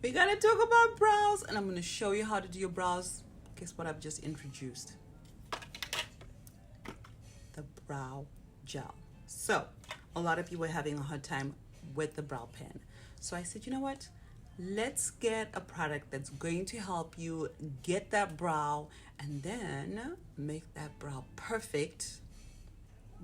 We gotta talk about brows, and I'm gonna show you how to do your brows. Guess what I've just introduced? The brow gel. So a lot of people are having a hard time with the brow pen. So I said, you know what? Let's get a product that's going to help you get that brow and then make that brow perfect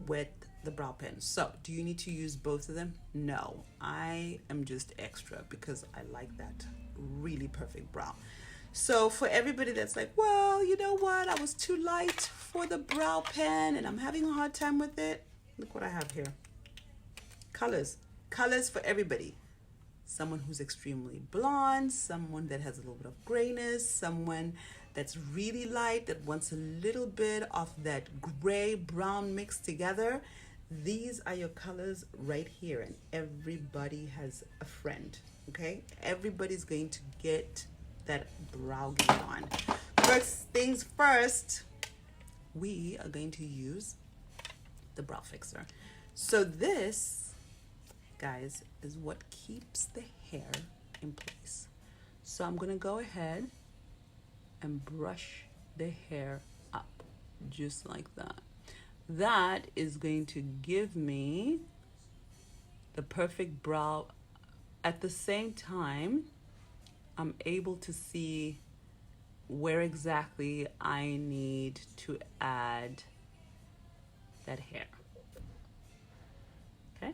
with the brow pen. So do you need to use both of them? No, I am just extra because I like that really perfect brow. So for everybody that's like, well, you know what, I was too light for the brow pen and I'm having a hard time with it, look what I have here. Colors for everybody. Someone who's extremely blonde, someone that has a little bit of grayness, someone that's really light that wants a little bit of that gray brown mixed together. These are your colors right here, and everybody has a friend. Okay, everybody's going to get that brow game on. First things first, we are going to use the brow fixer. So this, guys, is what keeps the hair in place. So I'm gonna go ahead and brush the hair up just like that. That is going to give me the perfect brow. At the same time, I'm able to see where exactly I need to add that hair. Okay,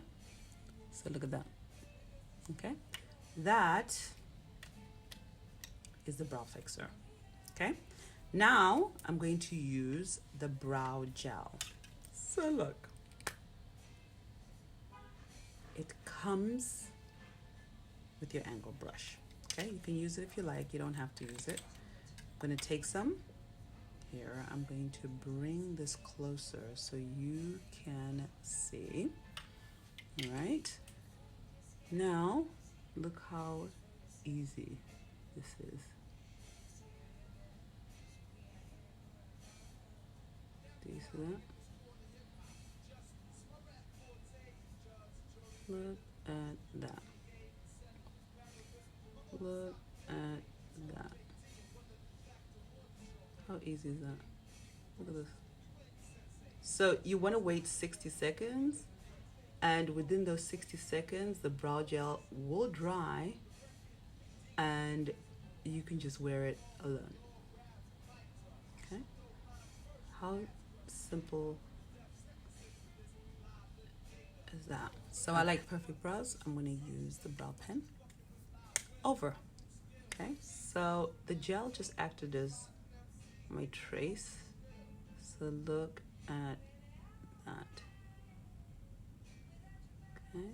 so look at that. Okay, that is the brow fixer. Okay, now I'm going to use the brow gel. So look, it comes with your angle brush. Okay, you can use it if you like, you don't have to use it. I'm going to take some here. I'm going to bring this closer so you can see. All right, now look how easy this is. Do you see that? Look at that. Look at that. How easy is that? Look at this. So you want to wait 60 seconds, and within those 60 seconds the brow gel will dry and you can just wear it alone. Okay, how simple is that? So I like perfect brows. I'm going to use the brow pen over. Okay, so the gel just acted as my trace. So look at that. Okay,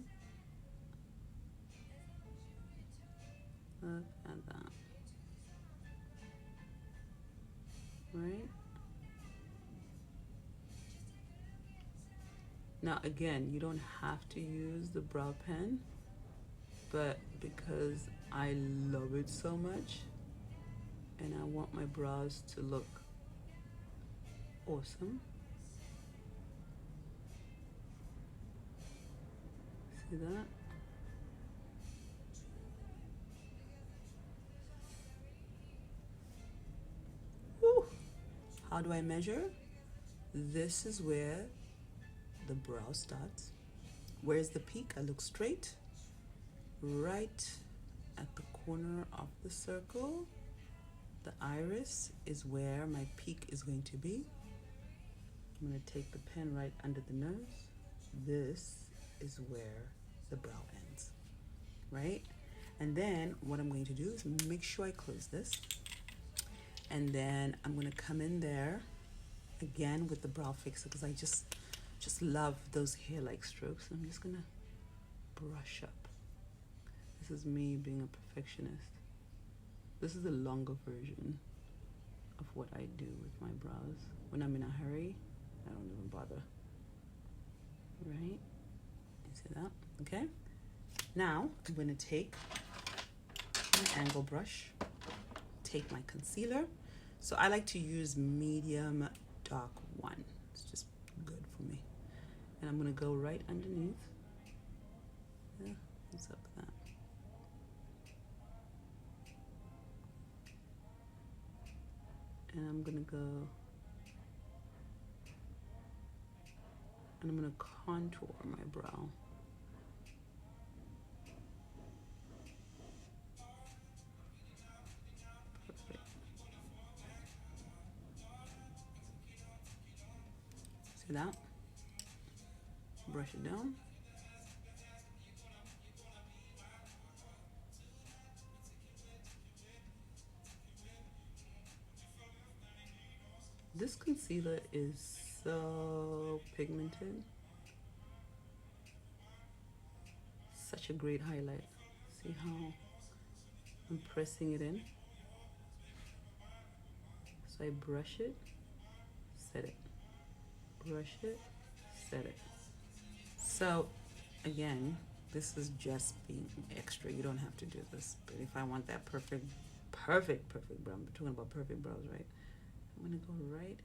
look at that. Right now, again, you don't have to use the brow pen, but because I love it so much and I want my brows to look awesome, see that? Woo. How do I measure? This is where the brow starts. Where's the peak? I look straight. Right at the corner of the circle, the iris is where my peak is going to be. I'm going to take the pen right under the nose. This is where the brow ends, right? And then what I'm going to do is make sure I close this. And then I'm going to come in there again with the brow fixer because I just love those hair-like strokes. I'm just going to brush up. This is me being a perfectionist. This is the longer version of what I do with my brows. When I'm in a hurry, I don't even bother. Right? You see that? Okay. Now I'm going to take my angle brush, take my concealer. So I like to use medium dark one. It's just good for me. And I'm going to go right underneath. Yeah, what's up with that? And I'm gonna go and I'm gonna contour my brow. Perfect. See that? Brush it down. This concealer is so pigmented. Such a great highlight. See how I'm pressing it in? So I brush it, set it. Brush it, set it. So again, this is just being extra. You don't have to do this. But if I want that perfect brow, I'm talking about perfect brows, right? I'm gonna go right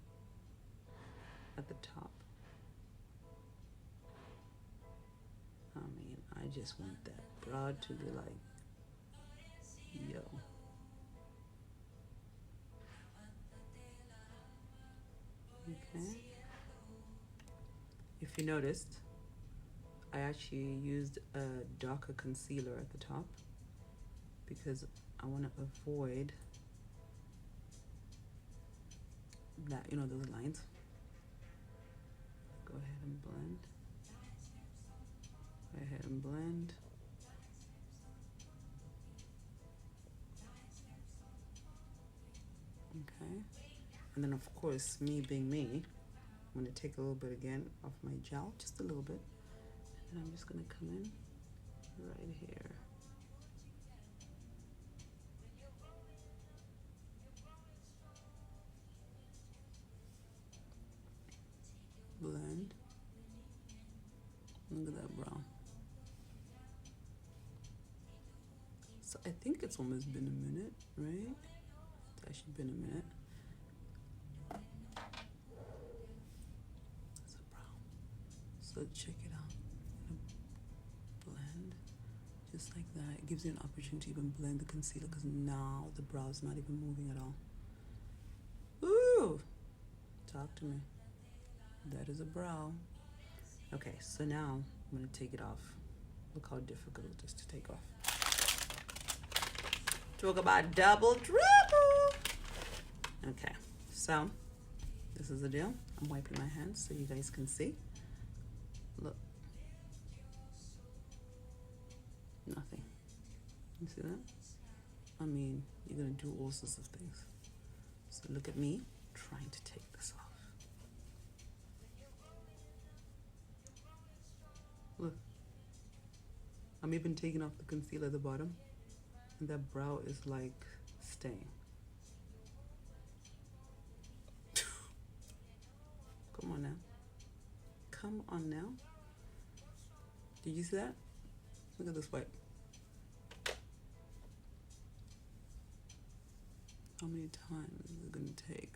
at the top. I mean, I just want that brow to be like, yo. Okay. If you noticed, I actually used a darker concealer at the top because I want to avoid that, you know, those lines. Go ahead and blend. Go ahead and blend. Okay. And then of course, me being me, I'm going to take a little bit again of my gel, just a little bit. And I'm just going to come in right here. Blend. Look at that brow. So I think it's almost been a minute, right? It's actually been a minute. That's a brow. So check it out. Blend. Just like that. It gives you an opportunity to even blend the concealer because now the brow is not even moving at all. Ooh! Talk to me. That is a brow. Okay, so now I'm going to take it off. Look how difficult it is to take off. Talk about double trouble. Okay, so this is the deal. I'm wiping my hands so you guys can see. Look. Nothing. You see that? I mean, you're going to do all sorts of things. So look at me trying to take this off. Look. I'm even taking off the concealer at the bottom. And that brow is like staying. Come on now. Come on now. Did you see that? Look at this wipe. How many times is it going to take?